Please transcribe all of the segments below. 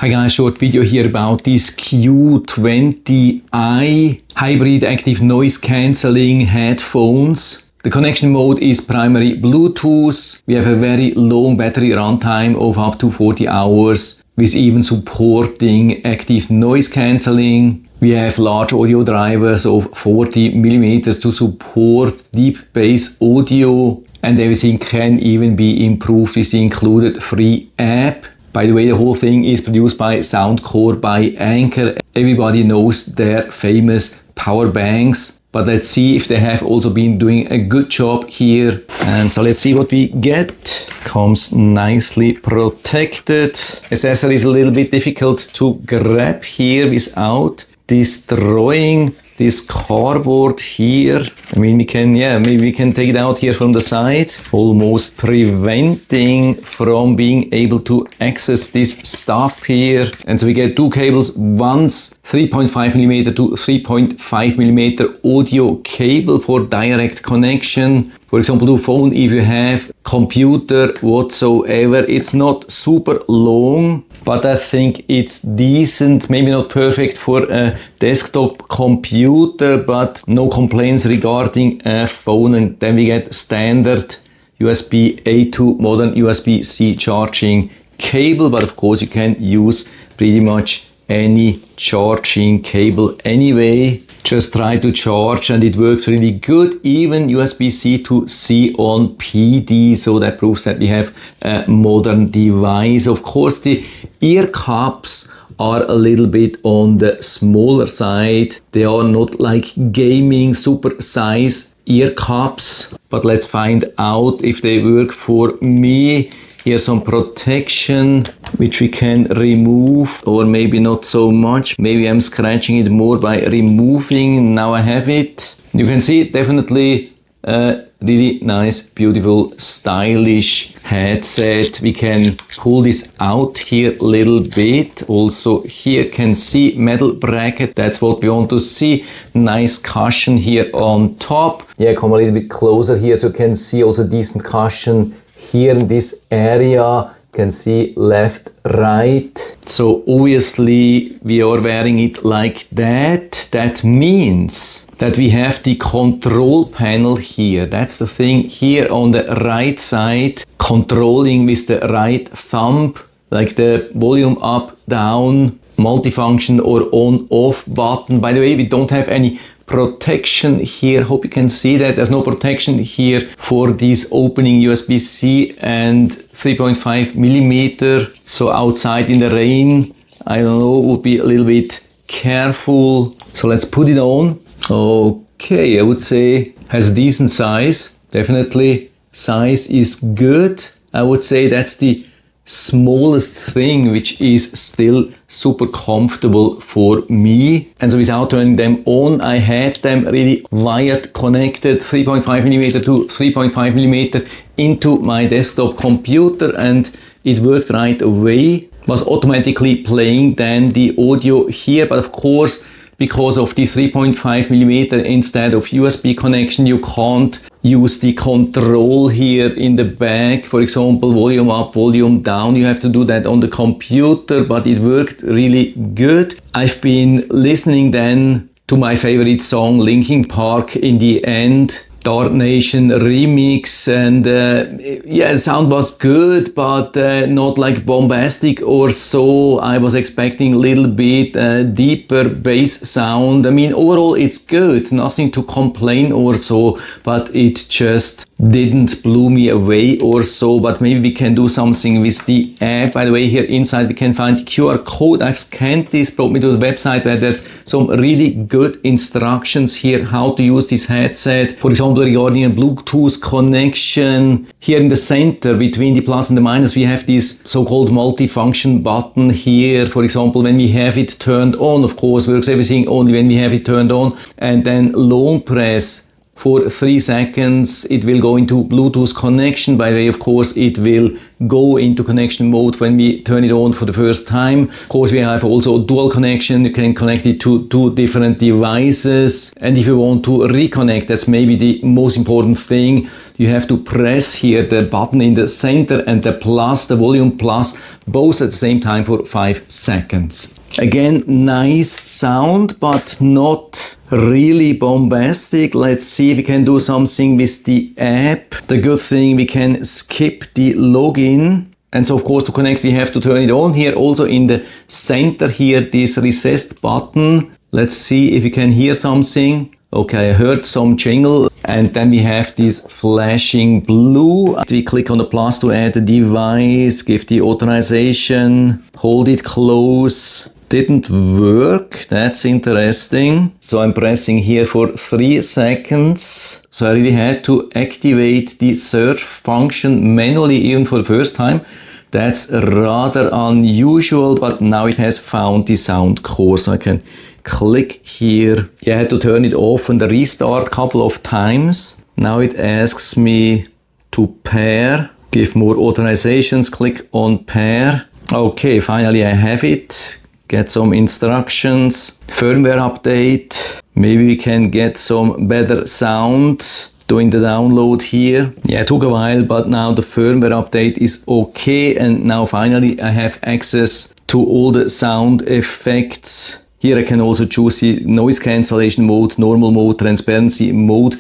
Hi guys, short video here about this Q20i hybrid active noise cancelling headphones. The connection mode is primary Bluetooth. We have a very long battery runtime of up to 40 hours with even supporting active noise cancelling. We have large audio drivers of 40mm to support deep bass audio, and everything can even be improved with the included free app. By the way, the whole thing is produced by Soundcore by Anker. Everybody knows their famous power banks, but let's see if they have also been doing a good job here. And so let's see what we get. Comes nicely protected. Accessory is a little bit difficult to grab here without destroying this cardboard here. I mean, maybe we can take it out here from the side, almost preventing from being able to access this stuff here. And so we get two cables, one's 3.5mm to 3.5mm audio cable for direct connection. For example, to phone, if you have computer whatsoever. It's not super long, but I think it's decent, maybe not perfect for a desktop computer, but no complaints regarding a phone. And then we get standard USB A to modern USB-C charging cable, but of course you can use pretty much any charging cable anyway. Just try to charge and it works really good, even USB-C to C on PD, so that proves that we have a modern device. Of course, the ear cups are a little bit on the smaller side. They are not like gaming super size ear cups, but let's find out if they work for me. Here's some protection which we can remove, or maybe not so much. Maybe I'm scratching it more by removing. Now I have it. You can see definitely a really nice, beautiful, stylish headset. We can pull this out here a little bit. Also here can see metal bracket. That's what we want to see. Nice cushion here on top. Yeah, come a little bit closer here so you can see also decent cushion here in this area. You can see left, right. So obviously we are wearing it like that. That means that we have the control panel here. That's the thing here on the right side, controlling with the right thumb, like the volume up, down, multifunction or on off button. By the way, we don't have any protection here. Hope you can see that there's no protection here for this opening USB-C and 3.5mm. So outside in the rain, I don't know, would be a little bit careful. So let's put it on. Okay, I would say has decent size. Definitely size is good. I would say that's the smallest thing, which is still super comfortable for me. And so without turning them on, I have them really wired connected 3.5mm to 3.5mm into my desktop computer, and it worked right away. Was automatically playing then the audio here, but of course because of the 3.5mm instead of USB connection, you can't use the control here in the back. For example, volume up, volume down. You have to do that on the computer, but it worked really good. I've been listening then to my favorite song, Linkin Park, in the end. Dark Nation remix, and yeah, sound was good, but not like bombastic or so. I was expecting a little bit deeper bass sound. I mean, overall it's good, nothing to complain or so, but it just didn't blow me away or so. But maybe we can do something with the app. By the way, here inside we can find the QR code. I've scanned this, brought me to the website where there's some really good instructions here how to use this headset. For example, regarding a Bluetooth connection, here in the center between the plus and the minus we have this so-called multifunction button here. For example, when we have it turned on, of course works everything only when we have it turned on, and then long press For 3 seconds it will go into Bluetooth connection. By the way, of course, it will go into connection mode when we turn it on for the first time. Of course, we have also dual connection. You can connect it to 2 different devices. And if you want to reconnect, that's maybe the most important thing. You have to press here the button in the center and the plus, the volume plus, both at the same time for 5 seconds. Again, nice sound, but not really bombastic. Let's see if we can do something with the app. The good thing, we can skip the login. And so, of course, to connect, we have to turn it on here. Also in the center here, this recessed button. Let's see if we can hear something. Okay, I heard some jingle. And then we have this flashing blue. We click on the plus to add the device, give the authorization, hold it close. Didn't work. That's interesting. So I'm pressing here for 3 seconds. So I really had to activate the search function manually, even for the first time. That's rather unusual, but now it has found the Soundcore. So I can click here. I had to turn it off and restart a couple of times. Now it asks me to pair. Give more authorizations. Click on pair. Okay, finally I have it. Get some instructions, firmware update, maybe we can get some better sound doing the download here. Yeah, it took a while, but now the firmware update is okay, and now finally I have access to all the sound effects. Here I can also choose the noise cancellation mode, normal mode, transparency mode,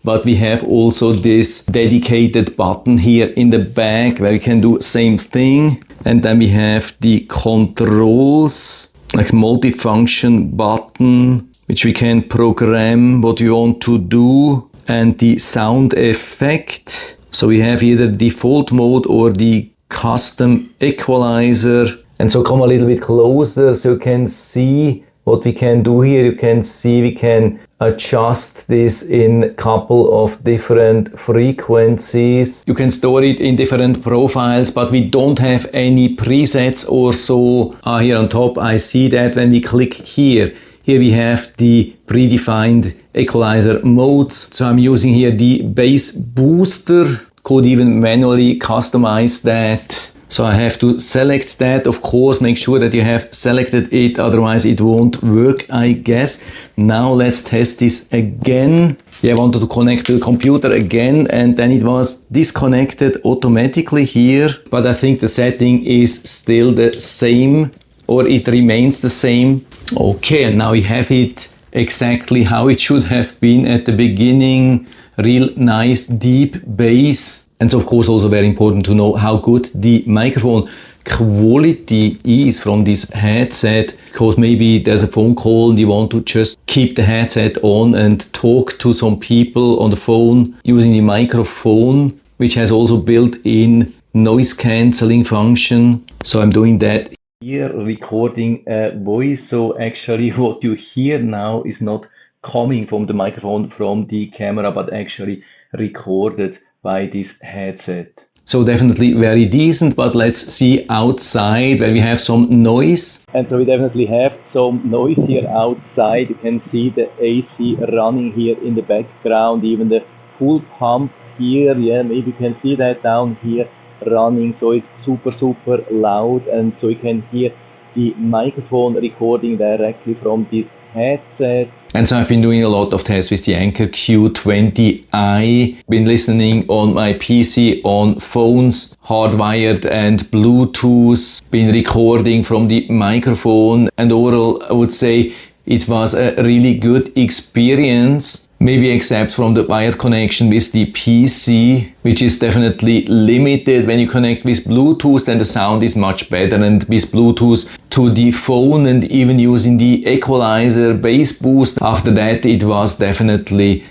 but we have also this dedicated button here in the back where we can do same thing. And then we have the controls, like multifunction button, which we can program what we want to do, and the sound effect. So we have either default mode or the custom equalizer. And so come a little bit closer so you can see what we can do here. You can see we can adjust this in a couple of different frequencies. You can store it in different profiles, but we don't have any presets or so. Here on top I see that when we click here we have the predefined equalizer modes. So I'm using here the bass booster. Could even manually customize that. So I have to select that, of course, make sure that you have selected it, otherwise it won't work, I guess. Now let's test this again. I wanted to connect to the computer again, and then it was disconnected automatically here. But I think the setting is still the same, or it remains the same. Okay, and now we have it exactly how it should have been at the beginning. Real nice deep bass. And so, of course, also very important to know how good the microphone quality is from this headset, because maybe there's a phone call and you want to just keep the headset on and talk to some people on the phone using the microphone, which has also built-in noise cancelling function. So I'm doing that here, recording a voice. So actually what you hear now is not coming from the microphone from the camera, but actually recorded by this headset. So definitely very decent, but let's see outside where we have some noise. And so we definitely have some noise here outside. You can see the AC running here in the background, even the full pump here. Yeah, maybe you can see that down here running. So it's super loud, and so you can hear the microphone recording directly from this headset. And so I've been doing a lot of tests with the Anker Q20i, been listening on my PC, on phones, hardwired and Bluetooth, been recording from the microphone, and overall I would say it was a really good experience. Maybe except from the wired connection with the PC, which is definitely limited. When you connect with Bluetooth, then the sound is much better, and with Bluetooth to the phone and even using the equalizer bass boost, after that it was definitely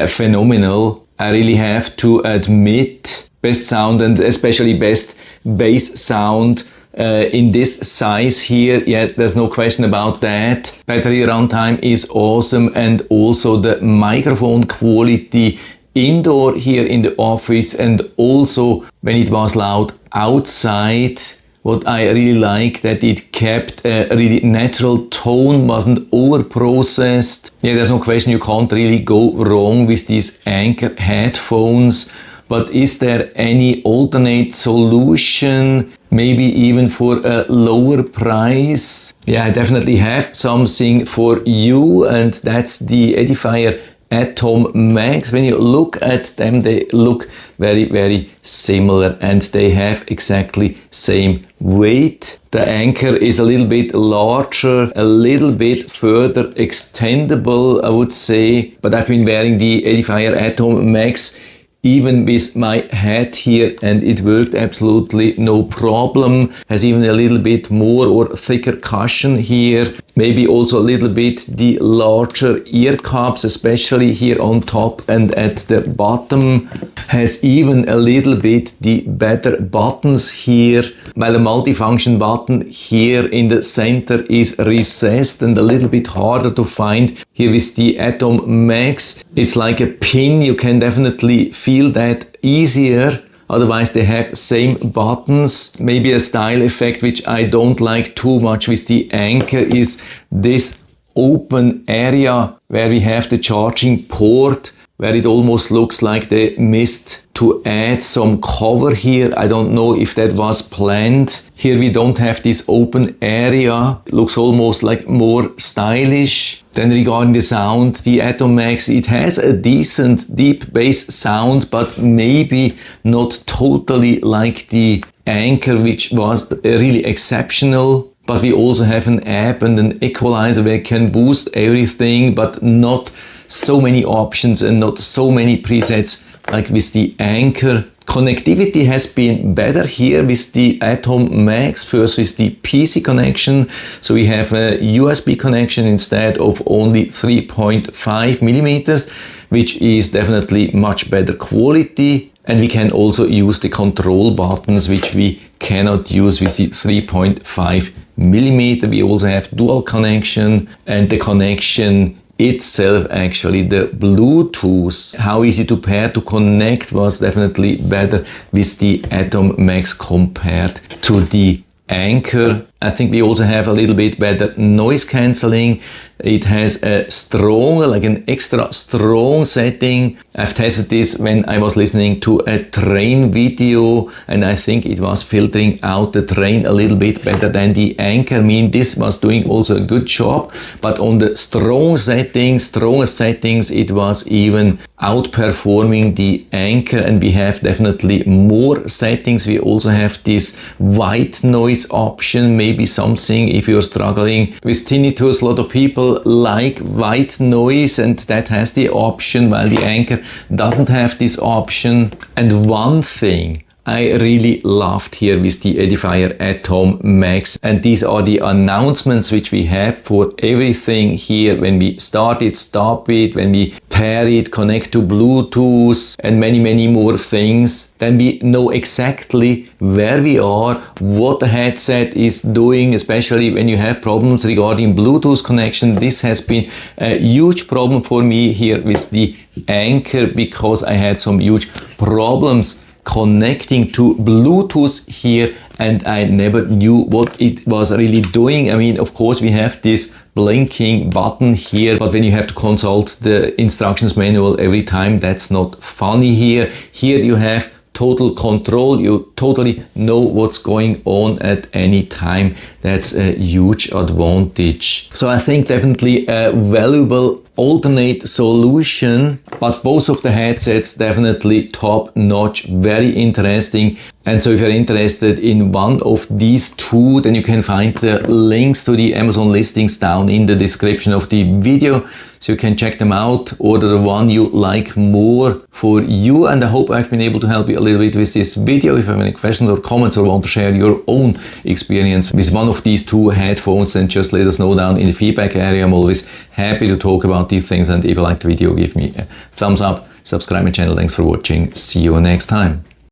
phenomenal. I really have to admit, best sound and especially best bass sound in this size here. Yeah, there's no question about that. Battery runtime is awesome, and also the microphone quality indoor here in the office, and also when it was loud outside What I really like, that it kept a really natural tone, wasn't over-processed. Yeah, there's no question you can't really go wrong with these Anker headphones. But is there any alternate solution, maybe even for a lower price? Yeah, I definitely have something for you, and that's the Edifier Atom Max. When you look at them, they look very similar, and they have exactly same weight. The Anker is a little bit larger, a little bit further extendable, I would say. But I've been wearing the Edifier Atom Max even with my head here, and it worked absolutely no problem. Has even a little bit more or thicker cushion here. Maybe also a little bit the larger ear cups, especially here on top and at the bottom. Has even a little bit the better buttons here, while the multifunction button here in the center is recessed and a little bit harder to find. Here with the Atom Max, it's like a pin. You can definitely feel that easier. Otherwise they have same buttons. Maybe a style effect which I don't like too much with the Anker is this open area where we have the charging port, where it almost looks like they missed to add some cover here. I don't know if that was planned. Here we don't have this open area. It looks almost like more stylish. Then regarding the sound, the Atom Max, it has a decent deep bass sound, but maybe not totally like the Anker, which was really exceptional. But we also have an app and an equalizer where you can boost everything, but not so many options and not so many presets like with the Anker. Connectivity has been better here with the Atom Max. First with the PC connection, so we have a USB connection instead of only 3.5 millimeters, which is definitely much better quality. And we can also use the control buttons, which we cannot use with the 3.5 millimeter. We also have dual connection, and the connection itself, actually the Bluetooth, how easy to pair, to connect, was definitely better with the Atom Max compared to the Anker. I think we also have a little bit better noise cancelling. It has a stronger, like an extra strong setting. I've tested this when I was listening to a train video, and I think it was filtering out the train a little bit better than the Anker. I mean, this was doing also a good job, but on the strong settings, strongest settings, it was even outperforming the Anker, and we have definitely more settings. We also have this white noise option, maybe something if you're struggling with tinnitus. A lot of people like white noise, and that has the option, while the Anker doesn't have this option. And one thing I really loved here with the Edifier Atom Max, and these are the announcements which we have for everything here. When we start it, stop it, when we pair it, connect to Bluetooth, and many more things. Then we know exactly where we are, what the headset is doing, especially when you have problems regarding Bluetooth connection. This has been a huge problem for me here with the Anker, because I had some huge problems connecting to Bluetooth here, and I never knew what it was really doing. I mean, of course we have this blinking button here, but when you have to consult the instructions manual every time, that's not funny here. Here you have total control. You totally know what's going on at any time. That's a huge advantage. So I think definitely a valuable alternate solution, but both of the headsets definitely top notch, very interesting. And so if you're interested in one of these two, then you can find the links to the Amazon listings down in the description of the video, so you can check them out, order the one you like more for you. And I hope I've been able to help you a little bit with this video. If you have any questions or comments, or want to share your own experience with one of these two headphones, then just let us know down in the feedback area. I'm always happy to talk about these things, and if you liked the video, give me a thumbs up, subscribe my channel. Thanks for watching, see you next time.